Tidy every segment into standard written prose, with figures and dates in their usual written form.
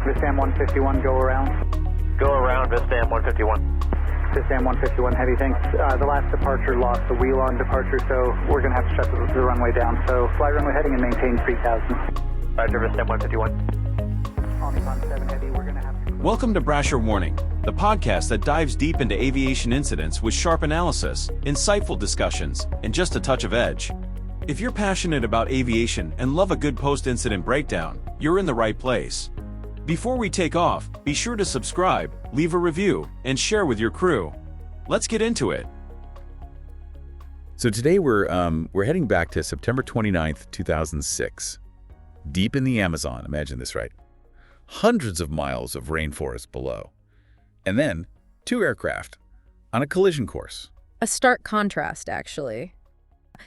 Vistam 151, go around. Go around, Vistam 151. Vistam 151, heavy, thanks. The last departure lost the wheel on departure, so we're going to have to shut the runway down. So fly runway heading and maintain 3000. Roger, Vistam 151. Omicron 7 heavy, we're going to have to... Welcome to Brasher Warning, the podcast that dives deep into aviation incidents with sharp analysis, insightful discussions, and just a touch of edge. If you're passionate about aviation and love a good post-incident breakdown, you're in the right place. Before we take off, be sure to subscribe, leave a review, and share with your crew. Let's get into it. So today we're heading back to September 29th, 2006. Deep in the Amazon, imagine this, right? Hundreds of miles of rainforest below. And then, two aircraft on a collision course. A stark contrast, actually.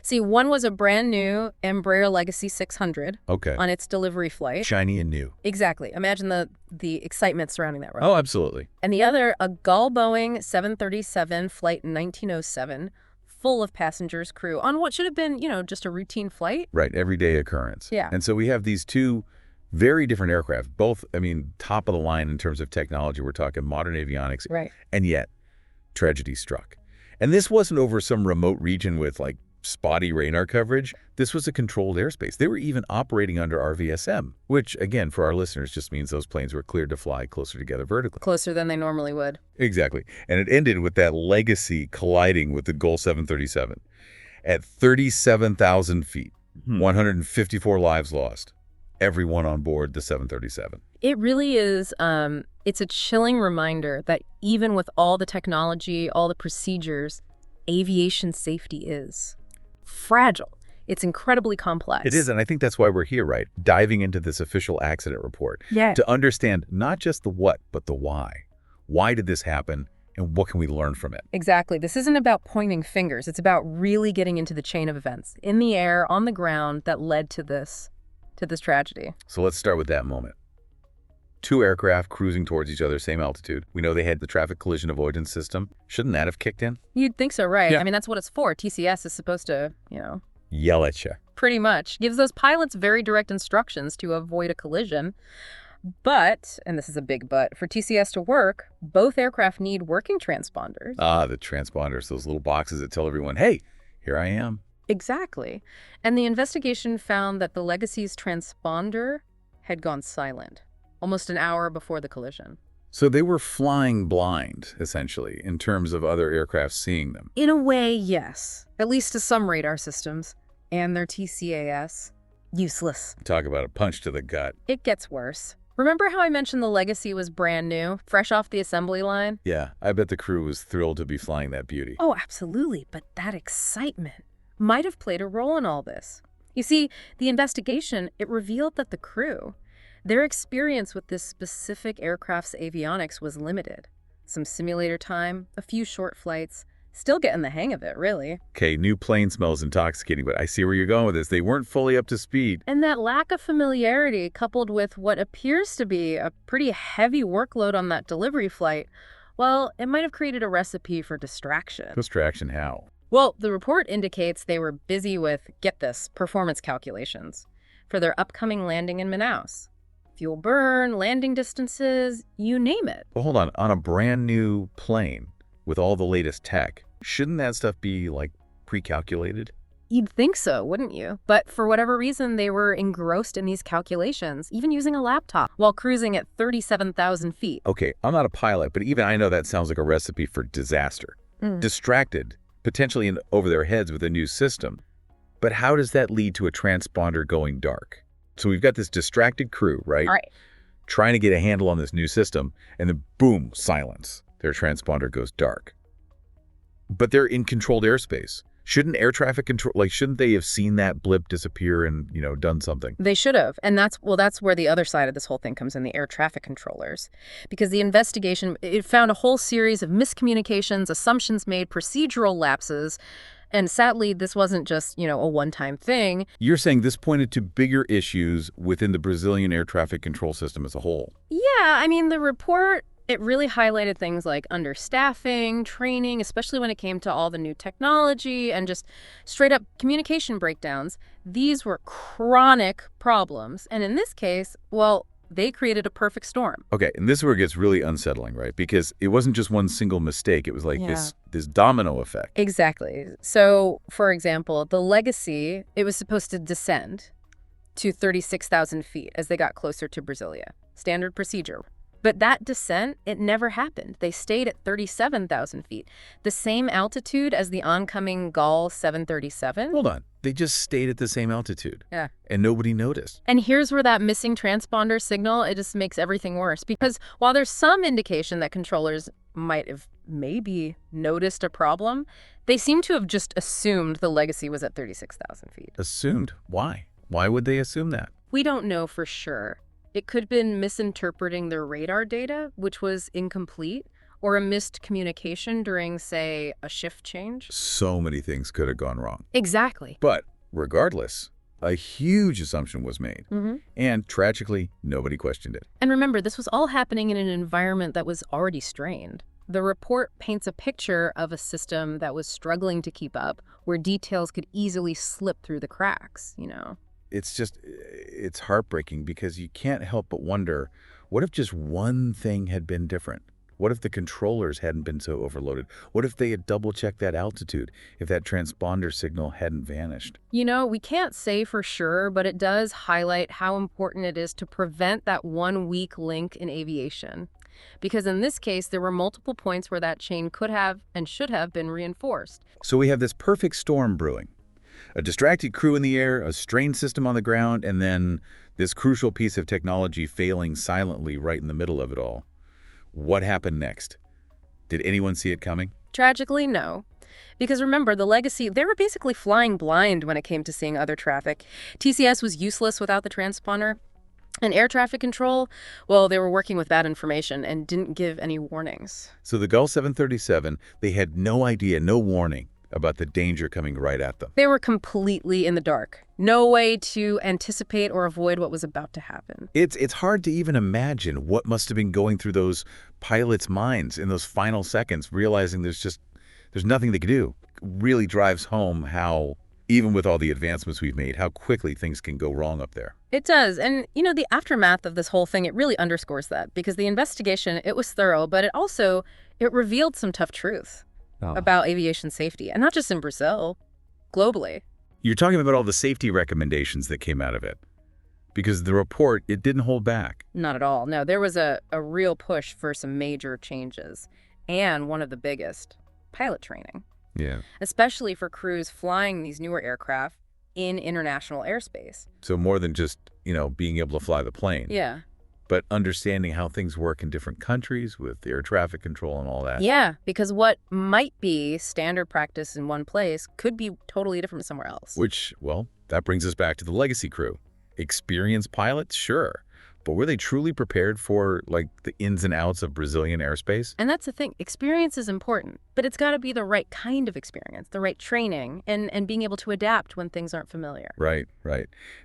See, one was a brand new Embraer Legacy 600 on its delivery flight. Shiny and new. Exactly. Imagine the excitement surrounding that, right? Oh, absolutely. And the other, a Gull Boeing 737 flight in 1907, full of passengers, crew, on what should have been, just a routine flight. Right, everyday occurrence. Yeah. And so we have these two very different aircraft, both, top of the line in terms of technology. We're talking modern avionics. Right. And yet, tragedy struck. And this wasn't over some remote region with, spotty radar coverage. This was a controlled airspace. They were even operating under RVSM, which, again, for our listeners, just means those planes were cleared to fly closer together vertically. Closer than they normally would. Exactly. And it ended with that Legacy colliding with the Gull 737 at 37,000 feet, 154 lives lost, everyone on board the 737. It really is, it's a chilling reminder that even with all the technology, all the procedures, aviation safety is fragile. It's incredibly complex. It is, and I think that's why we're here, right? Diving into this official accident report. Yeah. To understand not just the what, but the why. Why did this happen, and what can we learn from it? Exactly. This isn't about pointing fingers. It's about really getting into the chain of events, in the air, on the ground, that led to this tragedy. So let's start with that moment. Two aircraft cruising towards each other, same altitude. We know they had the traffic collision avoidance system. Shouldn't that have kicked in? You'd think so, right? Yeah. That's what it's for. TCS is supposed to, Yell at you. pretty much. Gives those pilots very direct instructions to avoid a collision. But, and this is a big but, for TCS to work, both aircraft need working transponders. Ah, the transponders, those little boxes that tell everyone, hey, here I am. Exactly. And the investigation found that the Legacy's transponder had gone silent almost an hour before the collision. So they were flying blind, essentially, in terms of other aircraft seeing them. In a way, yes. At least to some radar systems. And their TCAS. Useless. Talk about a punch to the gut. It gets worse. Remember how I mentioned the Legacy was brand new, fresh off the assembly line? Yeah, I bet the crew was thrilled to be flying that beauty. Oh, absolutely. But that excitement might have played a role in all this. You see, the investigation, it revealed that the crew, their experience with this specific aircraft's avionics was limited. Some simulator time, a few short flights, still getting the hang of it, really. Okay, new plane smells intoxicating, but I see where you're going with this. They weren't fully up to speed. And that lack of familiarity, coupled with what appears to be a pretty heavy workload on that delivery flight, well, it might have created a recipe for distraction. Distraction how? Well, the report indicates they were busy with, get this, performance calculations for their upcoming landing in Manaus. Fuel burn, landing distances, you name it. Well, hold on a brand new plane with all the latest tech, shouldn't that stuff be, pre-calculated? You'd think so, wouldn't you? But for whatever reason, they were engrossed in these calculations, even using a laptop, while cruising at 37,000 feet. Okay, I'm not a pilot, but even I know that sounds like a recipe for disaster. Distracted, potentially over their heads with a new system. But how does that lead to a transponder going dark? So we've got this distracted crew, right? All right. Trying to get a handle on this new system, and then boom, silence. Their transponder goes dark. But they're in controlled airspace. Shouldn't air traffic control, shouldn't they have seen that blip disappear and, done something? They should have. And that's where the other side of this whole thing comes in, the air traffic controllers. Because the investigation, it found a whole series of miscommunications, assumptions made, procedural lapses. And sadly, this wasn't just, a one-time thing. You're saying this pointed to bigger issues within the Brazilian air traffic control system as a whole. Yeah, the report, it really highlighted things like understaffing, training, especially when it came to all the new technology and just straight up communication breakdowns. These were chronic problems. And in this case, well, they created a perfect storm. Okay, and this is where it gets really unsettling, right? Because it wasn't just one single mistake. It was like Yeah. this domino effect. Exactly. So, for example, the Legacy, it was supposed to descend to 36,000 feet as they got closer to Brasilia. Standard procedure. But that descent, it never happened. They stayed at 37,000 feet, the same altitude as the oncoming Gall 737. Hold on. They just stayed at the same altitude. Yeah. And nobody noticed. And here's where that missing transponder signal, it just makes everything worse. Because while there's some indication that controllers might have maybe noticed a problem, they seem to have just assumed the Legacy was at 36,000 feet. Assumed. Why? Why would they assume that? We don't know for sure. It could have been misinterpreting their radar data, which was incomplete, or a missed communication during, say, a shift change. So many things could have gone wrong. Exactly. But regardless, a huge assumption was made. And tragically, nobody questioned it. And remember, this was all happening in an environment that was already strained. The report paints a picture of a system that was struggling to keep up, where details could easily slip through the cracks, you know. It's heartbreaking because you can't help but wonder, what if just one thing had been different? What if the controllers hadn't been so overloaded? What if they had double-checked that altitude, if that transponder signal hadn't vanished? You know, we can't say for sure, but it does highlight how important it is to prevent that one weak link in aviation. Because in this case, there were multiple points where that chain could have and should have been reinforced. So we have this perfect storm brewing. A distracted crew in the air, a strained system on the ground, and then this crucial piece of technology failing silently right in the middle of it all. What happened next? Did anyone see it coming? Tragically, no. Because remember, the Legacy, they were basically flying blind when it came to seeing other traffic. TCS was useless without the transponder. And air traffic control, well, they were working with bad information and didn't give any warnings. So the Gulf 737, they had no idea, no warning about the danger coming right at them. They were completely in the dark. No way to anticipate or avoid what was about to happen. It's hard to even imagine what must have been going through those pilots' minds in those final seconds, realizing there's nothing they could do. It really drives home how, even with all the advancements we've made, how quickly things can go wrong up there. It does. And, you know, the aftermath of this whole thing, it really underscores that. Because the investigation, it was thorough, but it revealed some tough truth about aviation safety. And not just in Brazil, globally. You're talking about all the safety recommendations that came out of it. Because the report, it didn't hold back. Not at all. No, there was a real push for some major changes. And one of the biggest, pilot training. Yeah. Especially for crews flying these newer aircraft in international airspace. So more than just, being able to fly the plane. Yeah. But understanding how things work in different countries with air traffic control and all that. Yeah, because what might be standard practice in one place could be totally different somewhere else. Which, well, that brings us back to the Legacy crew. Experienced pilots, sure. But were they truly prepared for, the ins and outs of Brazilian airspace? And that's the thing. Experience is important, but it's got to be the right kind of experience, the right training, and being able to adapt when things aren't familiar. Right.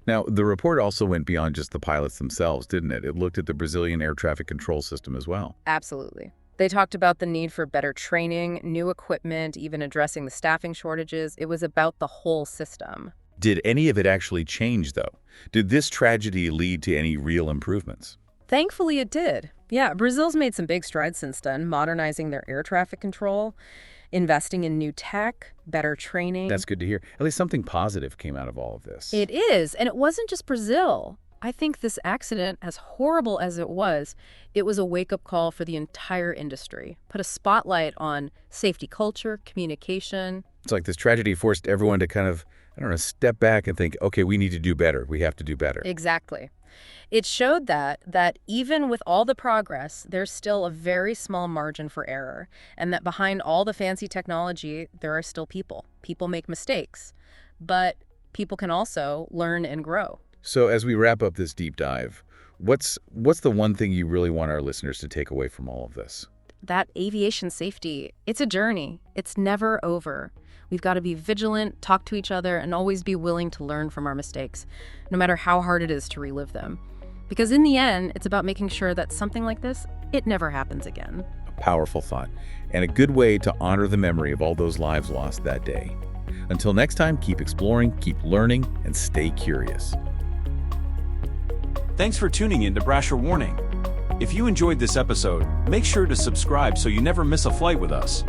Now, the report also went beyond just the pilots themselves, didn't it? It looked at the Brazilian air traffic control system as well. Absolutely. They talked about the need for better training, new equipment, even addressing the staffing shortages. It was about the whole system. Did any of it actually change, though? Did this tragedy lead to any real improvements? Thankfully, it did. Yeah, Brazil's made some big strides since then, modernizing their air traffic control, investing in new tech, better training. That's good to hear. At least something positive came out of all of this. It is, and it wasn't just Brazil. I think this accident, as horrible as it was a wake-up call for the entire industry. Put a spotlight on safety culture, communication. It's like this tragedy forced everyone to kind of, step back and think, okay, we need to do better. We have to do better. Exactly. It showed that even with all the progress, there's still a very small margin for error, and that behind all the fancy technology, there are still people. People make mistakes, but people can also learn and grow. So as we wrap up this deep dive, what's the one thing you really want our listeners to take away from all of this? That aviation safety, it's a journey. It's never over. We've got to be vigilant, talk to each other, and always be willing to learn from our mistakes, no matter how hard it is to relive them. Because in the end, it's about making sure that something like this, it never happens again. A powerful thought, and a good way to honor the memory of all those lives lost that day. Until next time, keep exploring, keep learning, and stay curious. Thanks for tuning in to Brasher Warning. If you enjoyed this episode, make sure to subscribe so you never miss a flight with us.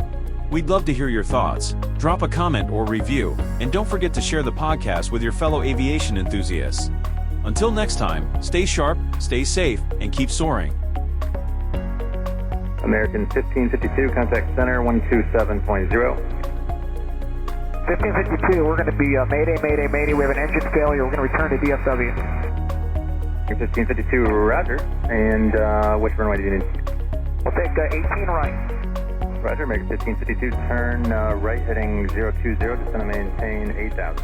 We'd love to hear your thoughts. Drop a comment or review, and don't forget to share the podcast with your fellow aviation enthusiasts. Until next time, stay sharp, stay safe, and keep soaring. American 1552, contact center 127.0. 1552, we're going to be Mayday, Mayday, Mayday. We have an engine failure. We're going to return to DFW. 1552, roger. And which runway do you need? We'll take 18 right. Roger, American 1552, turn right heading 020, just going to maintain 8,000.